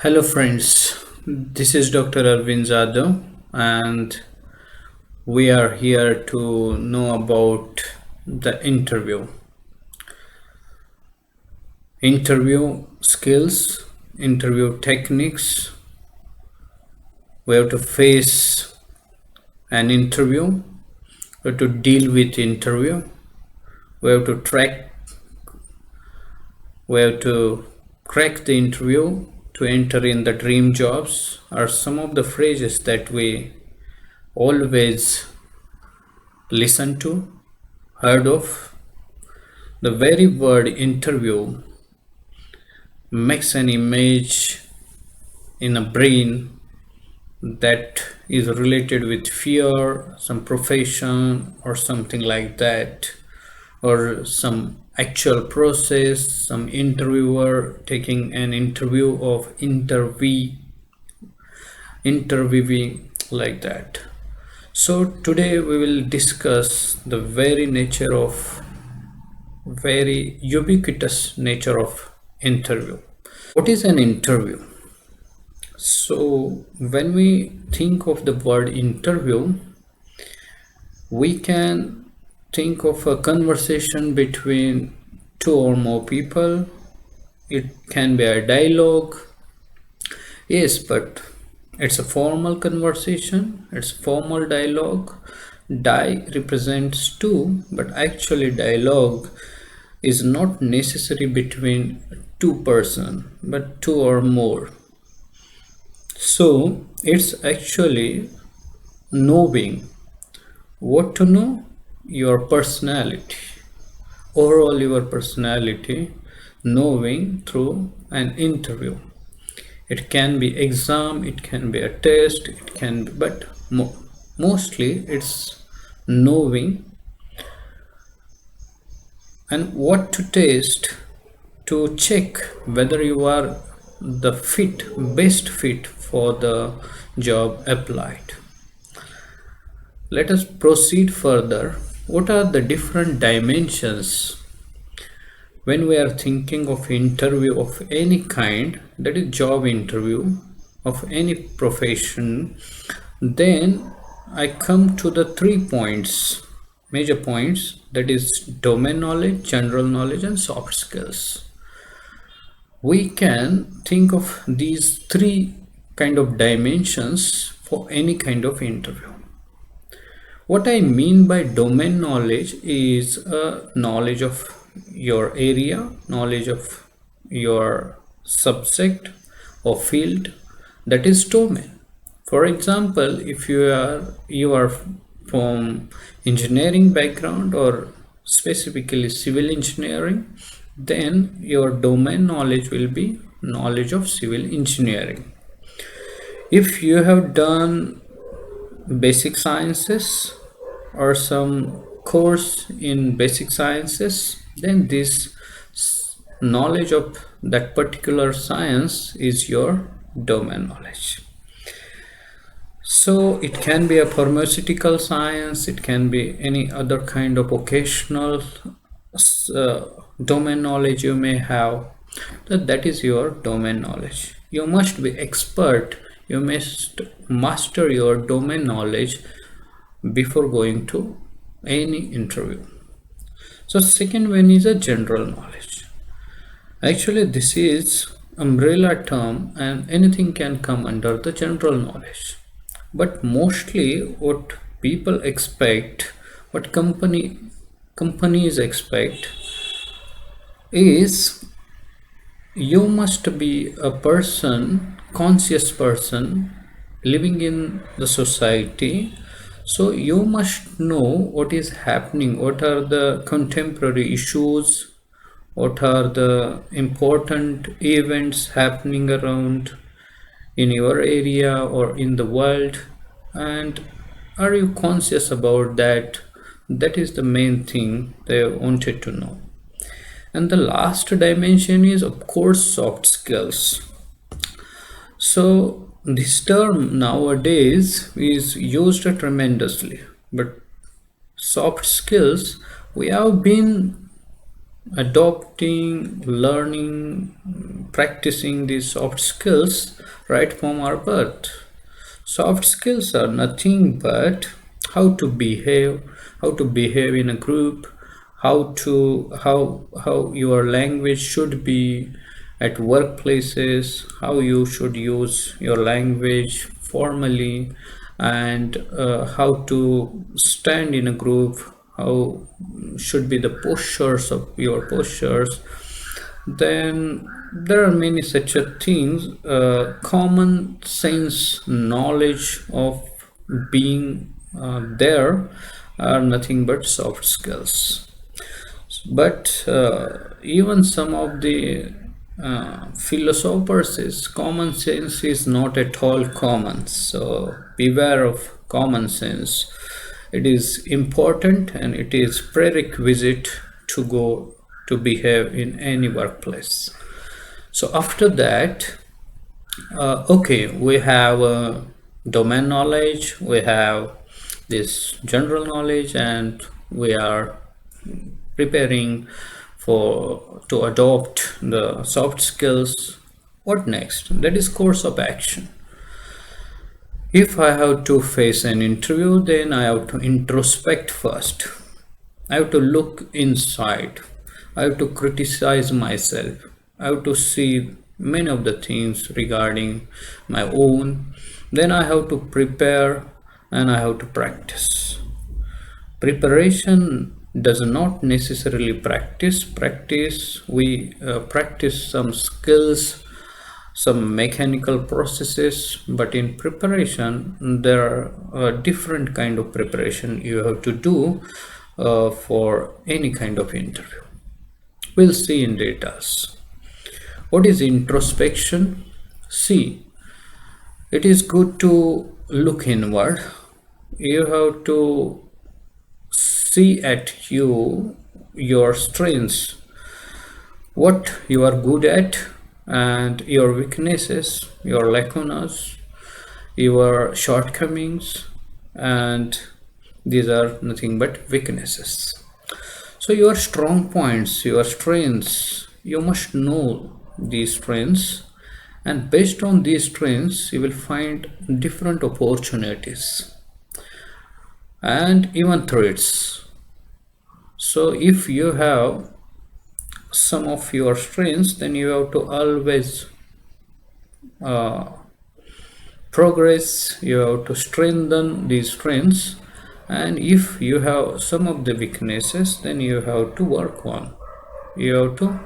Hello, friends. This is Dr. Arvind Jadhav, and we are here to know about the interview skills, interview techniques. We have to face an interview, we have to deal with interview, we have to we have to crack the interview to enter in the dream jobs are some of the phrases that we always listen to, heard of. The very word interview makes an image in a brain that is related with fear, some profession, or something like that, or some actual process, some interviewer taking an interview of interviewing like that. So today we will discuss the very ubiquitous nature of interview. What is an interview? So when we think of the word interview, we can think of a conversation between two or more people. It can be a dialogue. Yes, but it's a formal conversation, it's formal dialogue. Die represents two, but actually dialogue is not necessary between two person, but two or more. So it's actually knowing. What to know? Your personality, overall your personality, knowing through an interview. It can be exam, it can be a test, it can be, but mostly it's knowing and what to test to check whether you are the best fit for the job applied. Let us proceed further. What are the different dimensions when we are thinking of interview of any kind, that is job interview of any profession? Then I come to the 3 points, major points, that is domain knowledge, general knowledge, and soft skills. We can think of these three kind of dimensions for any kind of interview. What I mean by domain knowledge is a knowledge of your area, knowledge of your subject or field, that is domain. For example, if you are from engineering background or specifically civil engineering, then your domain knowledge will be knowledge of civil engineering. If you have done basic sciences or some course in basic sciences, then this knowledge of that particular science is your domain knowledge. So it can be a pharmaceutical science, it can be any other kind of occasional domain knowledge you may have. That is your domain knowledge. You must be expert, you must master your domain knowledge before going to any interview. So second one is a general knowledge. Actually this is umbrella term and anything can come under the general knowledge, but mostly what people expect, what companies expect is you must be a person, conscious person living in the society. So you must know what is happening, what are the contemporary issues, what are the important events happening around in your area or in the world, and are you conscious about that? That is the main thing they wanted to know. And the last dimension is of course soft skills. So this term nowadays is used tremendously, but soft skills, we have been adopting, learning, practicing these soft skills right from our birth. Soft skills are nothing but how to behave in a group, how your language should be at workplaces, how you should use your language formally, and how to stand in a group, how should be the postures. Then there are many such a things. Common sense knowledge of being there are nothing but soft skills. But even some of the philosophers says common sense is not at all common. So beware of common sense. It is important and it is prerequisite to go to behave in any workplace. So after that, okay, we have domain knowledge, we have this general knowledge, and we are preparing for to adopt the soft skills. What next? That is course of action. If I have to face an interview, then I have to introspect first. I have to look inside. I have to criticize myself. I have to see many of the things regarding my own. Then I have to prepare and I have to practice. Preparation does not necessarily practice. We practice some skills, some mechanical processes, but in preparation there are different kind of preparation you have to do for any kind of interview. We'll see in details. What is introspection? See, it is good to look inward. You have to see at your strengths, what you are good at, and your weaknesses, your lacunas, your shortcomings, and these are nothing but weaknesses. So your strong points, your strengths, you must know these strengths, and based on these strengths you will find different opportunities and even threats. So if you have some of your strengths, then you have to always progress, you have to strengthen these strengths, and if you have some of the weaknesses, then you have to work on, you have to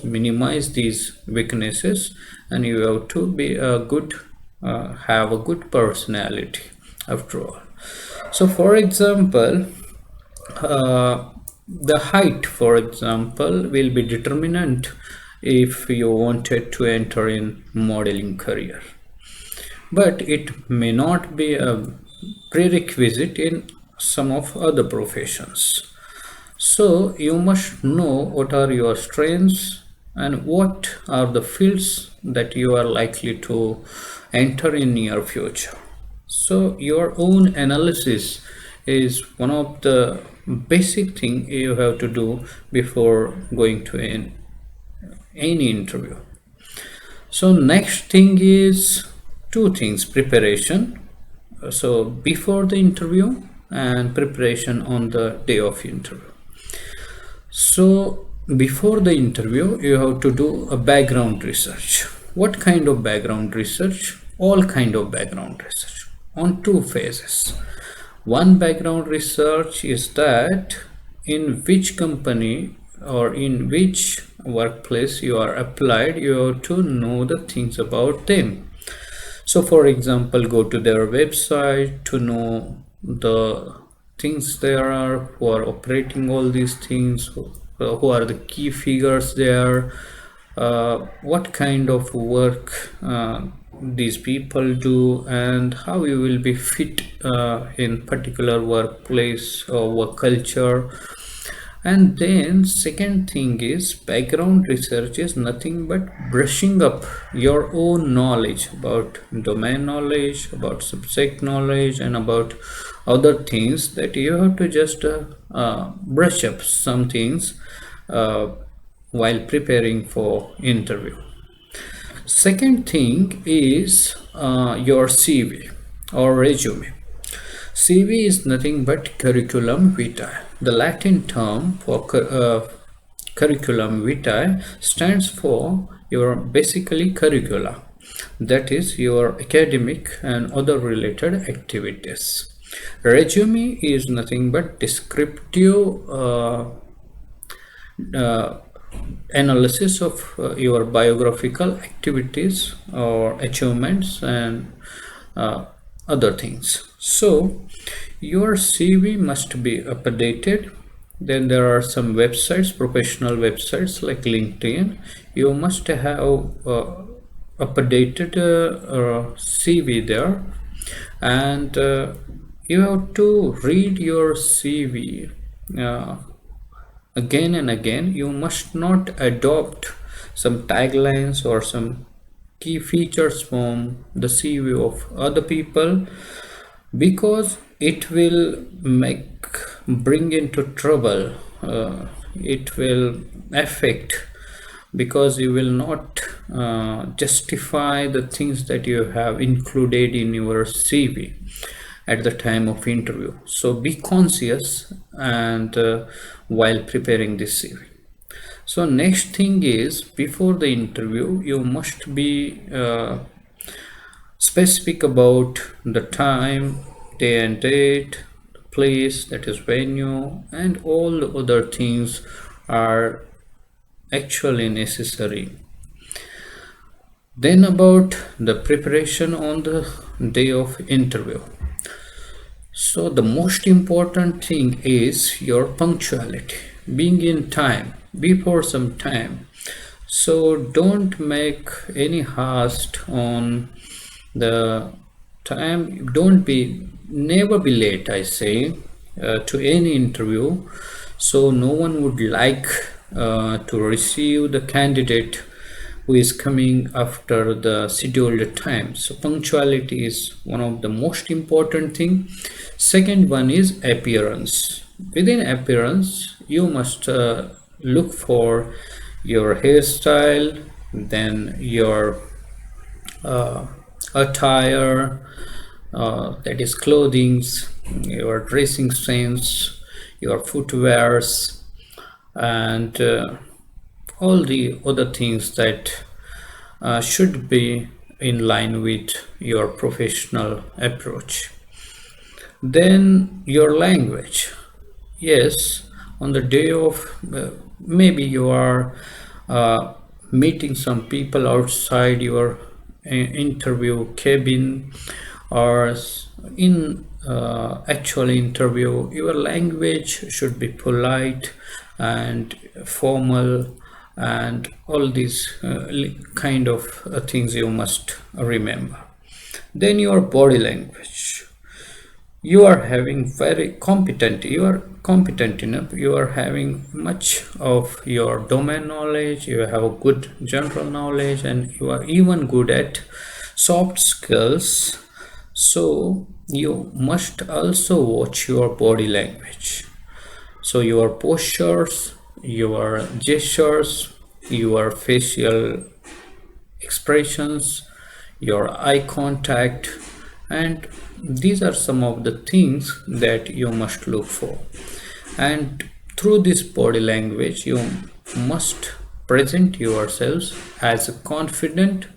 minimize these weaknesses, and you have to be a good have a good personality after all. So for example, the height, for example, will be determinant if you wanted to enter in modeling career, but it may not be a prerequisite in some of other professions. So you must know what are your strengths and what are the fields that you are likely to enter in near future. So your own analysis is one of the basic thing you have to do before going to any interview. So next thing is two things: preparation, so before the interview, and preparation on the day of interview. So before the interview you have to do a background research. What kind of background research? All kind of background research on two phases. One background research is that in which company or in which workplace you are applied, you have to know the things about them. So for example, go to their website to know the things there are, who are operating all these things, who are the key figures there, what kind of work these people do, and how you will be fit in particular workplace or work culture. And then second thing is, background research is nothing but brushing up your own knowledge about domain knowledge, about subject knowledge, and about other things that you have to just brush up some things uh, while preparing for interview. Second thing is your CV or resume. CV is nothing but curriculum vitae. The Latin term for curriculum vitae stands for your basically curricula, that is your academic and other related activities. Resume is nothing but descriptive uh, analysis of your biographical activities or achievements and other things. So your CV must be updated. Then there are some websites, professional websites like LinkedIn. You must have updated CV there, and you have to read your CV again and again. You must not adopt some taglines or some key features from the CV of other people, because it will bring into trouble. It will affect, because you will not justify the things that you have included in your CV at the time of interview. So be conscious and while preparing this CV. So next thing is, before the interview you must be specific about the time, day and date, place, that is venue, and all the other things are actually necessary. Then about the preparation on the day of interview. So the most important thing is your punctuality, being in time, before some time. So don't make any haste on the time. Never be late, I say, to any interview. So no one would like to receive the candidate who is coming after the scheduled time. So punctuality is one of the most important thing. Second one is appearance. Within appearance, you must look for your hairstyle, then your attire, that is clothings, your dressing sense, your footwears, and all the other things that should be in line with your professional approach. Then your language. Yes, on the day of maybe you are meeting some people outside your interview cabin, or in actual interview, your language should be polite and formal, and all these kind of things you must remember. Then your body language. You are having very competent, you are competent enough, you are having much of your domain knowledge, you have a good general knowledge, and you are even good at soft skills. So you must also watch your body language. So your postures, your gestures, your facial expressions, your eye contact, and these are some of the things that you must look for. And through this body language, you must present yourselves as a confident,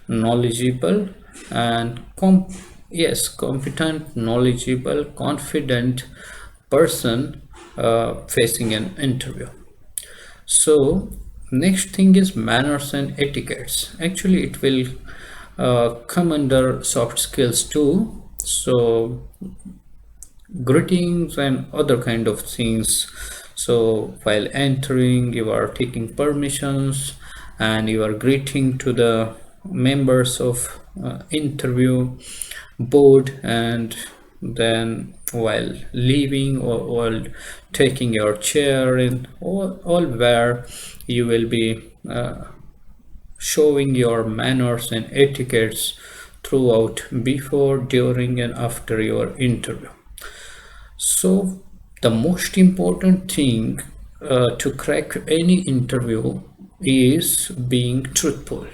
knowledgeable, and competent, knowledgeable, confident person facing an interview. So next thing is manners and etiquettes. Actually it will come under soft skills too. So greetings and other kind of things. So while entering, you are taking permissions and you are greeting to the members of interview board, and then while leaving or while taking your chair in, all where you will be showing your manners and etiquettes throughout, before, during, and after your interview. So the most important thing to crack any interview is being truthful.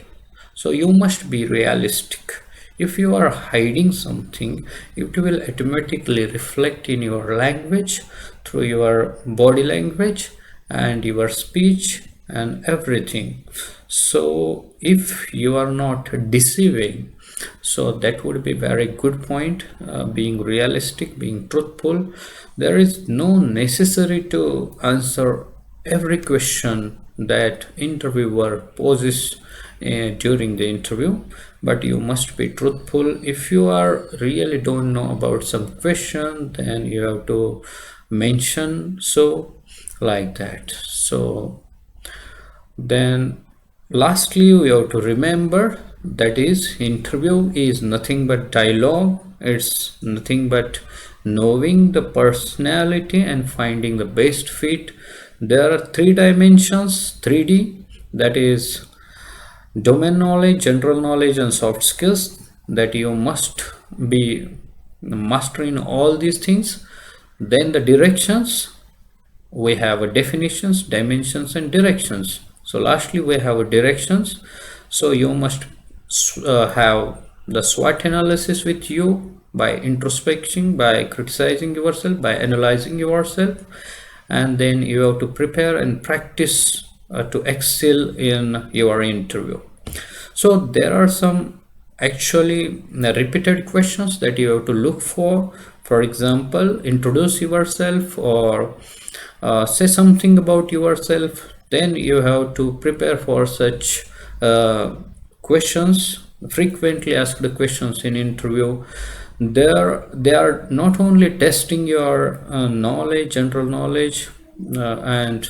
So you must be realistic. If you are hiding something, it will automatically reflect in your language, through your body language and your speech and everything. So if you are not deceiving, so that would be very good point. Being realistic, being truthful, there is no necessary to answer every question that interviewer poses during the interview, but you must be truthful. If you are really don't know about some question, then you have to mention so, like that. So then lastly, we have to remember that is, interview is nothing but dialogue. It's nothing but knowing the personality and finding the best fit. There are three dimensions, 3D, that is domain knowledge, general knowledge and soft skills, that you must be mastering all these things. Then the directions, we have a definitions, dimensions and directions. So lastly we have a directions. So you must have the SWOT analysis with you, by introspection, by criticizing yourself, by analyzing yourself, and then you have to prepare and practice to excel in your interview. So there are some actually repeated questions that you have to look for. For example, introduce yourself, or say something about yourself. Then you have to prepare for such questions, frequently asked questions in interview. They are not only testing your knowledge, general knowledge and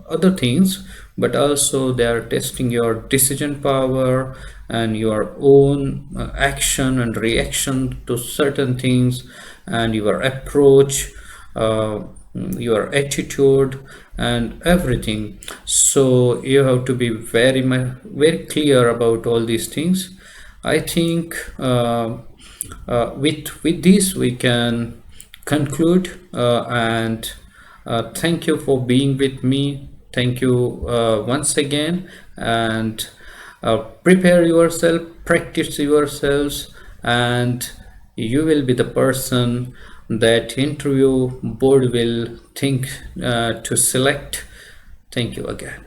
other things, but also they are testing your decision power and your own action and reaction to certain things, and your approach, your attitude and everything. So you have to be very clear about all these things. I think with this we can conclude, and thank you for being with me. Thank you once again, and prepare yourself, practice yourselves, and you will be the person that interview board will think to select. Thank you again.